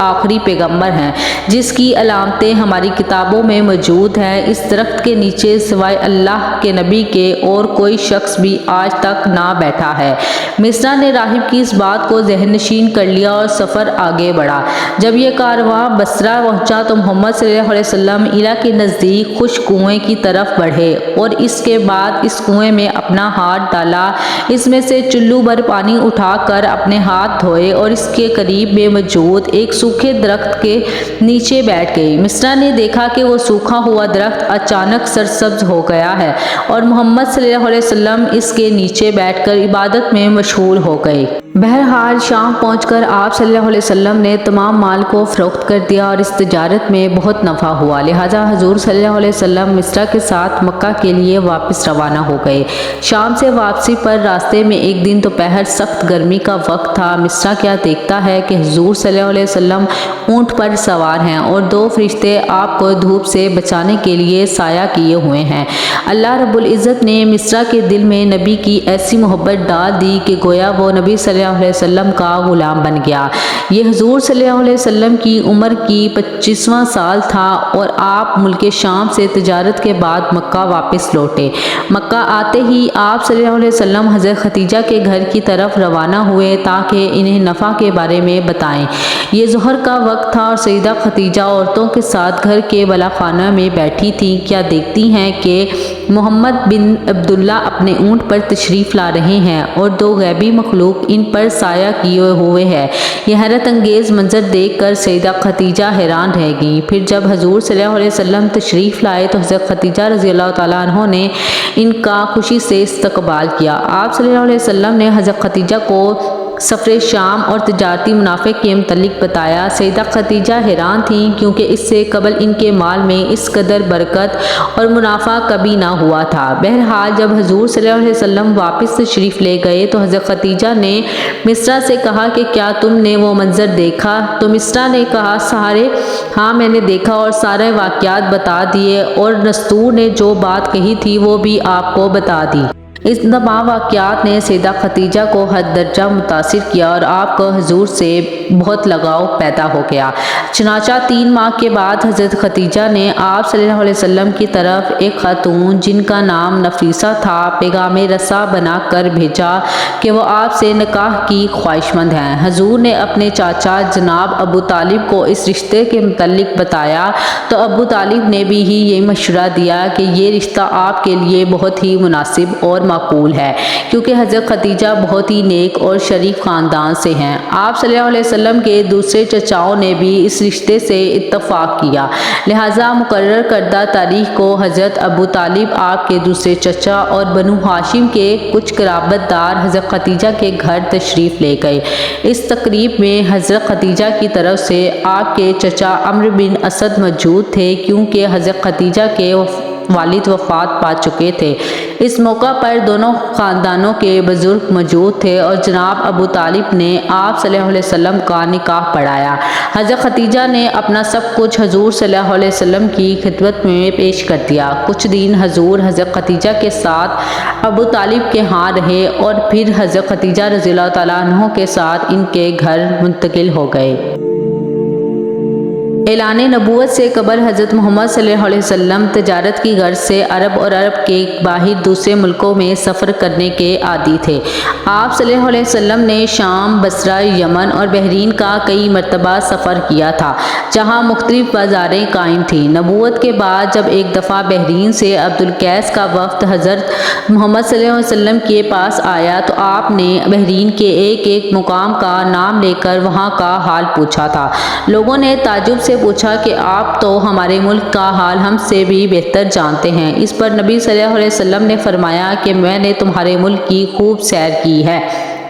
آخری پیغمبر ہیں، جس کی علامتیں ہماری کتابوں میں موجود ہیں۔ اس درخت کے نیچے سوائے اللہ کے نبی کے اور کوئی شخص بھی آج تک نہ بیٹھا ہے۔ مصرع نے راہب کی اس بات کو ذہن نشین کر لیا اور سفر آگے بڑھا۔ جب یہ کارواں بصرہ پہنچا تو محمد صلی اللہ علیہ وسلم علا کے نزدیک خشک کنویں کی طرف بڑھے اور اس کے بعد اس کنویں میں اپنا ہاتھ ڈالا، اس میں سے چلو بھر پانی اٹھا کر اپنے ہاتھ دھوئے اور اس کے قریب میں موجود ایک سوکھے درخت کے نیچے بیٹھ گئی۔ مصرع نے دیکھا کہ وہ سوکھا ہوا درخت اچانک سرسبز ہو گیا ہے اور محمد صلی اللہ علیہ وسلم اس کے نیچے بیٹھ کر عبادت میں مشغول ہو گئے۔ بہرحال شام پہنچ کر آپ صلی اللہ علیہ وسلم نے تمام مال کو فروخت کر دیا اور اس تجارت میں بہت نفع ہوا، لہٰذا حضور صلی اللہ علیہ وسلم مصرع کے ساتھ مکہ کے لیے واپس روانہ ہو گئے۔ شام سے واپسی پر راستے میں ایک دن دوپہر سخت گرمی کا وقت تھا۔ مصرع کیا دیکھتا ہے کہ حضور صلی اللہ علیہ وسلم اونٹ پر سوار ہیں اور دو فرشتے آپ کو دھوپ سے بچانے کے لیے سایہ کیے ہوئے ہیں۔ اللہ رب العزت نے مصرع کے دل میں نبی کی ایسی محبت ڈال دی کہ گویا وہ نبی صلی اللہ علیہ وسلم کا غلام بن گیا۔ یہ حضور صلی اللہ علیہ وسلم کی عمر کی 25واں سال تھا اور آپ ملک شام سے تجارت کے بعد مکہ واپس لوٹے۔ مکہ آتے ہی آپ صلی اللہ علیہ وسلم حضرت خدیجہ کے گھر کی طرف روانہ ہوئے تاکہ انہیں نفع کے بارے میں بتائیں۔ یہ ظہر کا وقت تھا اور سیدہ خدیجہ عورتوں کے ساتھ گھر کے بالا خانہ میں بیٹھی تھیں۔ کیا دیکھتی ہیں کہ محمد بن عبداللہ اپنے اونٹ پر تشریف لا رہے ہیں اور دو غیبی مخلوق ان پر سایہ کیے ہوئے ہیں۔ یہ حیرت انگیز منظر دیکھ کر سیدہ خدیجہ حیران رہ گئیں۔ پھر جب حضور صلی اللہ علیہ وسلم تشریف لائے تو حضرت خدیجہ رضی اللہ تعالیٰ عنہ نے ان کا خوشی سے استقبال کیا۔ آپ صلی اللہ علیہ وسلم نے حضرت خدیجہ کو سفر شام اور تجارتی منافع کے متعلق بتایا۔ سیدہ خدیجہ حیران تھیں کیونکہ اس سے قبل ان کے مال میں اس قدر برکت اور منافع کبھی نہ ہوا تھا۔ بہرحال جب حضور صلی اللہ علیہ وسلم واپس تشریف لے گئے تو حضرت خدیجہ نے مصرع سے کہا کہ کیا تم نے وہ منظر دیکھا؟ تو مصرع نے کہا سارے ہاں میں نے دیکھا اور سارے واقعات بتا دیے اور نستور نے جو بات کہی تھی وہ بھی آپ کو بتا دی۔ اس تمام واقعات نے سیدہ خدیجہ کو حد درجہ متاثر کیا اور آپ کو حضور سے بہت لگاؤ پیدا ہو گیا۔ چنانچہ 3 ماہ کے بعد حضرت خدیجہ نے آپ صلی اللہ علیہ وسلم کی طرف ایک خاتون جن کا نام نفیسہ تھا پیغام رسا بنا کر بھیجا کہ وہ آپ سے نکاح کی خواہش مند ہیں۔ حضور نے اپنے چاچا جناب ابو طالب کو اس رشتے کے متعلق بتایا تو ابو طالب نے بھی یہ مشورہ دیا کہ یہ رشتہ آپ کے لیے بہت ہی مناسب اور معقول ہے کیونکہ حضرت خدیجہ بہت ہی نیک اور شریف خاندان سے ہیں۔ آپ صلی اللہ علیہ وسلم کے دوسرے چچاؤں نے بھی اس رشتے سے اتفاق کیا، لہٰذا مقرر کردہ تاریخ کو حضرت ابو طالب آپ کے دوسرے چچا اور بنو ہاشم کے کچھ قرابت دار حضرت خدیجہ کے گھر تشریف لے گئے۔ اس تقریب میں حضرت خدیجہ کی طرف سے آپ کے چچا عمرو بن اسد موجود تھے کیونکہ حضرت خدیجہ کے والد وفات پا چکے تھے۔ اس موقع پر دونوں خاندانوں کے بزرگ موجود تھے اور جناب ابو طالب نے آپ صلی اللہ علیہ وسلم کا نکاح پڑھایا۔ حضرت خدیجہ نے اپنا سب کچھ حضور صلی اللہ علیہ وسلم کی خدمت میں پیش کر دیا۔ کچھ دن حضور حضرت خدیجہ کے ساتھ ابو طالب کے ہاں رہے اور پھر حضرت خدیجہ رضی اللہ تعالیٰ عنہ کے ساتھ ان کے گھر منتقل ہو گئے۔ اعلان نبوت سے قبل حضرت محمد صلی اللہ علیہ وسلم تجارت کی غرض سے عرب اور عرب کے باہر دوسرے ملکوں میں سفر کرنے کے عادی تھے۔ آپ صلی اللہ علیہ وسلم نے شام، بصرہ، یمن اور بحرین کا کئی مرتبہ سفر کیا تھا جہاں مختلف بازاریں قائم تھیں۔ نبوت کے بعد جب ایک دفعہ بحرین سے عبد القیس کا وفد حضرت محمد صلی اللہ علیہ وسلم کے پاس آیا تو آپ نے بحرین کے ایک ایک مقام کا نام لے کر وہاں کا حال پوچھا تھا۔ لوگوں نے تعجب سے پوچھا کہ آپ تو ہمارے ملک کا حال ہم سے بھی بہتر جانتے ہیں۔ اس پر نبی صلی اللہ علیہ وسلم نے فرمایا کہ میں نے تمہارے ملک کی خوب سیر کی ہے۔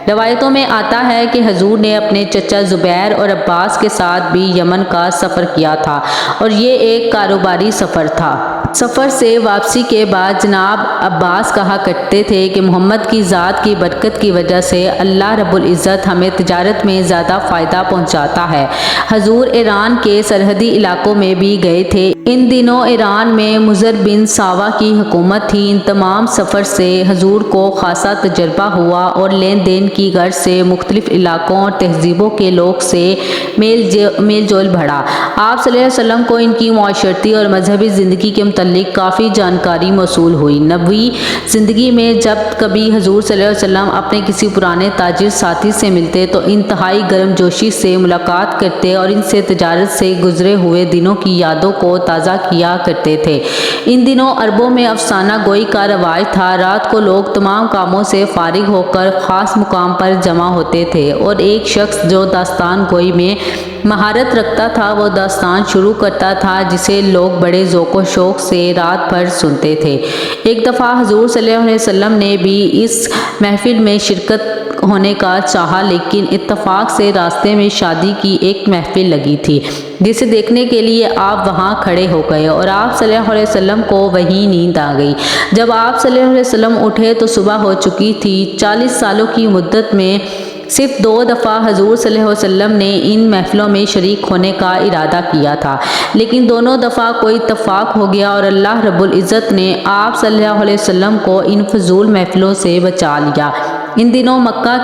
روایتوں میں آتا ہے کہ حضور نے اپنے چچا زبیر اور عباس کے ساتھ بھی یمن کا سفر کیا تھا اور یہ ایک کاروباری سفر تھا۔ سفر سے واپسی کے بعد جناب عباس کہا کرتے تھے کہ محمد کی ذات کی برکت کی وجہ سے اللہ رب العزت ہمیں تجارت میں زیادہ فائدہ پہنچاتا ہے۔ حضور ایران کے سرحدی علاقوں میں بھی گئے تھے۔ ان دنوں ایران میں مضر بن ساوا کی حکومت تھی۔ ان تمام سفر سے حضور کو خاصا تجربہ ہوا اور لین دین کی غرض سے مختلف علاقوں اور تہذیبوں کے لوگ سے میل جول بڑھا۔ آپ صلی اللہ علیہ وسلم کو ان کی معاشرتی اور مذہبی زندگی کے متعلق کافی جانکاری موصول ہوئی۔ نبوی زندگی میں جب کبھی حضور صلی اللہ علیہ وسلم اپنے کسی پرانے تاجر ساتھی سے ملتے تو انتہائی گرم جوشی سے ملاقات کرتے اور ان سے تجارت سے گزرے ہوئے دنوں کی یادوں کو تازہ کیا کرتے تھے۔ ان دنوں عربوں میں افسانہ گوئی کا رواج تھا۔ رات کو لوگ تمام کاموں سے فارغ ہو کر خاص مقام پر جمع ہوتے تھے اور ایک شخص جو داستان گوئی میں مہارت رکھتا تھا وہ داستان شروع کرتا تھا جسے لوگ بڑے ذوق و شوق سے رات بھر سنتے تھے۔ ایک دفعہ حضور صلی اللہ علیہ وسلم نے بھی اس محفل میں شرکت ہونے کا چاہا، لیکن اتفاق سے راستے میں شادی کی ایک محفل لگی تھی جسے دیکھنے کے لیے آپ وہاں کھڑے ہو گئے اور آپ صلی اللہ علیہ وسلم کو وہیں نیند آ گئی۔ جب آپ صلی اللہ علیہ وسلم اٹھے تو صبح ہو چکی تھی۔ 40 سالوں کی مدت میں صرف 2 دفعہ حضور صلی اللہ علیہ وسلم نے ان محفلوں میں شریک ہونے کا ارادہ کیا تھا، لیکن دونوں دفعہ کوئی اتفاق ہو گیا اور اللہ رب العزت نے آپ صلی اللہ علیہ وسلم کو ان فضول محفلوں سے بچا لیا۔ ان دنوں مکہ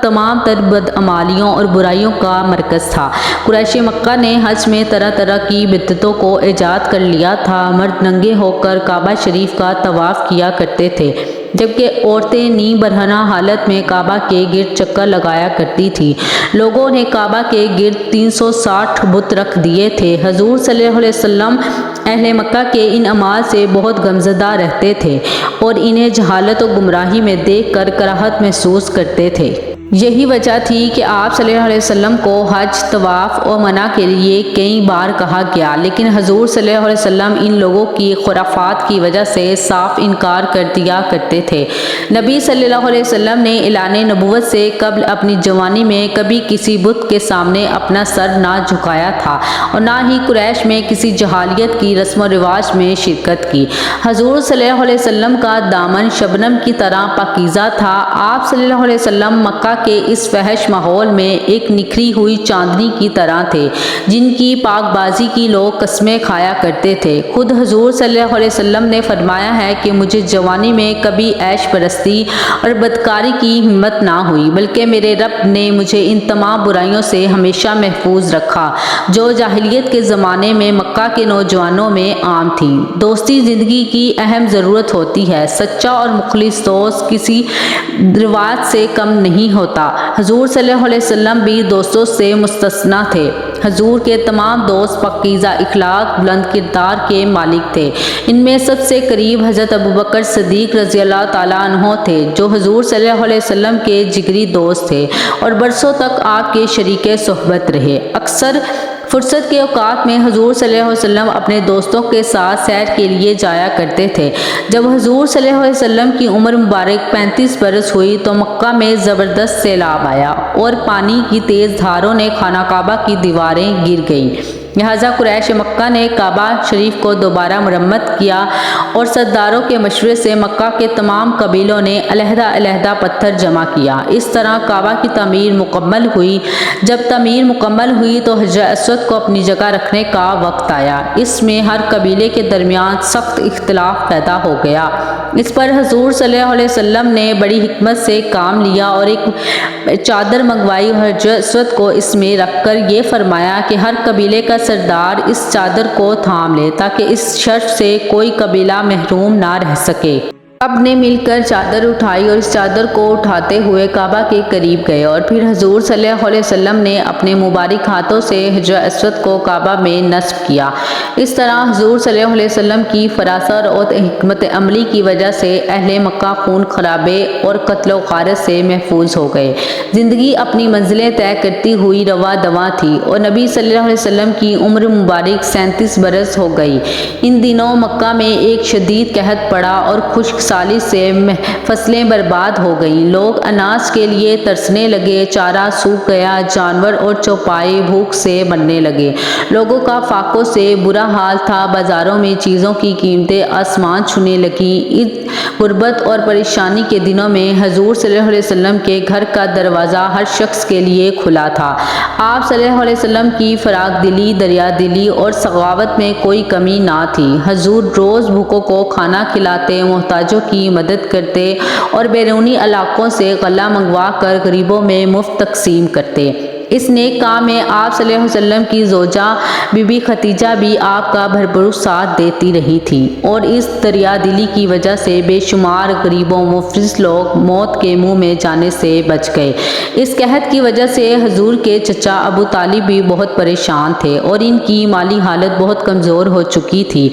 تمام تر بدعمالیوں اور برائیوں کا مرکز تھا۔ قریش مکہ نے حج میں طرح طرح کی بدعتوں کو ایجاد کر لیا تھا۔ مرد ننگے ہو کر کعبہ شریف کا طواف کیا کرتے تھے، جبکہ عورتیں نیم برہنہ حالت میں کعبہ کے گرد چکر لگایا کرتی تھی۔ لوگوں نے کعبہ کے گرد 360 بت رکھ دیے تھے۔ حضور صلی اللہ علیہ وسلم اہل مکہ کے ان اعمال سے بہت غمزدہ رہتے تھے اور انہیں جہالت و گمراہی میں دیکھ کر کراہت محسوس کرتے تھے۔ یہی وجہ تھی کہ آپ صلی اللہ علیہ وسلم کو حج، طواف اور منع کے لیے کئی بار کہا گیا، لیکن حضور صلی اللہ علیہ وسلم ان لوگوں کی خرافات کی وجہ سے صاف انکار کر دیا کرتے تھے۔ نبی صلی اللہ علیہ وسلم نے اعلان نبوت سے قبل اپنی جوانی میں کبھی کسی بت کے سامنے اپنا سر نہ جھکایا تھا اور نہ ہی قریش میں کسی جاہلیت کی رسم و رواج میں شرکت کی۔ حضور صلی اللہ علیہ وسلم کا دامن شبنم کی طرح پاکیزہ تھا۔ آپ صلی اللہ علیہ وسلم مکہ کے اس فحش ماحول میں ایک نکھری ہوئی چاندنی کی طرح تھے جن کی پاک بازی کی لوگ قسمیں کھایا کرتے تھے۔ خود حضور صلی اللہ علیہ وسلم نے فرمایا ہے کہ مجھے جوانی میں کبھی عیش پرستی اور بدکاری کی ہمت نہ ہوئی، بلکہ میرے رب نے مجھے ان تمام برائیوں سے ہمیشہ محفوظ رکھا جو جاہلیت کے زمانے میں مکہ کے نوجوانوں میں عام تھی۔ دوستی زندگی کی اہم ضرورت ہوتی ہے۔ سچا اور مخلص دوست کسی رواج سے کم نہیں ہوتا۔ حضور صلی اللہ علیہ وسلم بھی دوستوں سے مستثنا تھے۔ حضور کے تمام دوست پاکیزہ اخلاق، بلند کردار کے مالک تھے۔ ان میں سب سے قریب حضرت ابوبکر صدیق رضی اللہ تعالیٰ عنہ تھے جو حضور صلی اللہ علیہ وسلم کے جگری دوست تھے اور برسوں تک آپ کے شریک صحبت رہے۔ اکثر فرصت کے اوقات میں حضور صلی اللہ علیہ وسلم اپنے دوستوں کے ساتھ سیر کے لیے جایا کرتے تھے۔ جب حضور صلی اللہ علیہ وسلم کی عمر مبارک 35 برس ہوئی تو مکہ میں زبردست سیلاب آیا اور پانی کی تیز دھاروں نے خانہ کعبہ کی دیواریں گر گئیں۔ لہذا قریش مکہ نے کعبہ شریف کو دوبارہ مرمت کیا اور سرداروں کے مشورے سے مکہ کے تمام قبیلوں نے علیحدہ علیحدہ پتھر جمع کیا۔ اس طرح کعبہ کی تعمیر مکمل ہوئی۔ جب تعمیر مکمل ہوئی تو حجر اسود کو اپنی جگہ رکھنے کا وقت آیا۔ اس میں ہر قبیلے کے درمیان سخت اختلاف پیدا ہو گیا۔ اس پر حضور صلی اللہ علیہ وسلم نے بڑی حکمت سے کام لیا اور ایک چادر منگوائی اور حجر اسود کو اس میں رکھ کر یہ فرمایا کہ ہر قبیلے کا سردار اس چادر کو تھام لے تاکہ اس شرف سے کوئی قبیلہ محروم نہ رہ سکے۔ سب نے مل کر چادر اٹھائی اور اس چادر کو اٹھاتے ہوئے کعبہ کے قریب گئے اور پھر حضور صلی اللہ علیہ وسلم نے اپنے مبارک ہاتھوں سے حجر اسود کو کعبہ میں نصب کیا۔ اس طرح حضور صلی اللہ علیہ وسلم کی فراست اور حکمت عملی کی وجہ سے اہل مکہ خون خرابے اور قتل و غارت سے محفوظ ہو گئے۔ زندگی اپنی منزلیں طے کرتی ہوئی رواں دواں تھی اور نبی صلی اللہ علیہ وسلم کی عمر مبارک 37 برس ہو گئی۔ ان دنوں مکہ میں ایک شدید قحط پڑا اور خشک سالی سے فصلیں برباد ہو گئیں، لوگ اناج کے لیے ترسنے لگے، چارہ سوکھ گیا، جانور اور چوپائے بھوک سے مرنے لگے، لوگوں کا فاقوں سے برا حال تھا، بازاروں میں چیزوں کی قیمتیں آسمان چھونے لگیں۔ اس غربت اور پریشانی کے دنوں میں حضور صلی اللہ علیہ وسلم کے گھر کا دروازہ ہر شخص کے لیے کھلا تھا۔ آپ صلی اللہ علیہ وسلم کی فراخ دلی، دریا دلی اور سخاوت میں کوئی کمی نہ تھی۔ حضور روز بھوکوں کو کھانا کھلاتے، محتاجوں کی مدد کرتے اور بیرونی علاقوں سے غلہ منگوا کر غریبوں میں مفت تقسیم کرتے۔ اس نیک کام میں آپ صلی اللہ علیہ وسلم کی زوجہ بی بی خدیجہ بھی آپ کا بھرپور ساتھ دیتی رہی تھی، اور اس دریا دلی کی وجہ سے بے شمار غریبوں مفلس لوگ موت کے منہ میں جانے سے بچ گئے۔ اس قحط کی وجہ سے حضور کے چچا ابو طالب بھی بہت پریشان تھے اور ان کی مالی حالت بہت کمزور ہو چکی تھی۔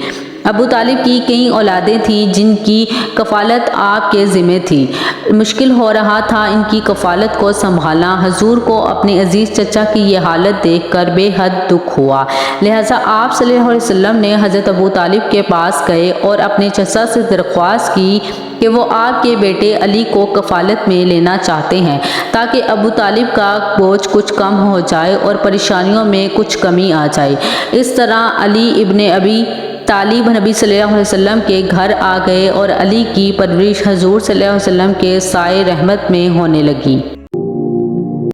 ابو طالب کی کئی اولادیں تھیں جن کی کفالت آپ کے ذمہ تھی، مشکل ہو رہا تھا ان کی کفالت کو سنبھالنا۔ حضور کو اپنے عزیز چچا کی یہ حالت دیکھ کر بے حد دکھ ہوا، لہٰذا آپ صلی اللہ علیہ وسلم نے حضرت ابو طالب کے پاس گئے اور اپنے چچا سے درخواست کی کہ وہ آپ کے بیٹے علی کو کفالت میں لینا چاہتے ہیں تاکہ ابو طالب کا بوجھ کچھ کم ہو جائے اور پریشانیوں میں کچھ کمی آ جائے۔ اس طرح علی ابن ابی طالب نبی صلی اللہ علیہ وسلم کے گھر آ گئے اور علی کی پرورش حضور صلی اللہ علیہ وسلم کے سائے رحمت میں ہونے لگی۔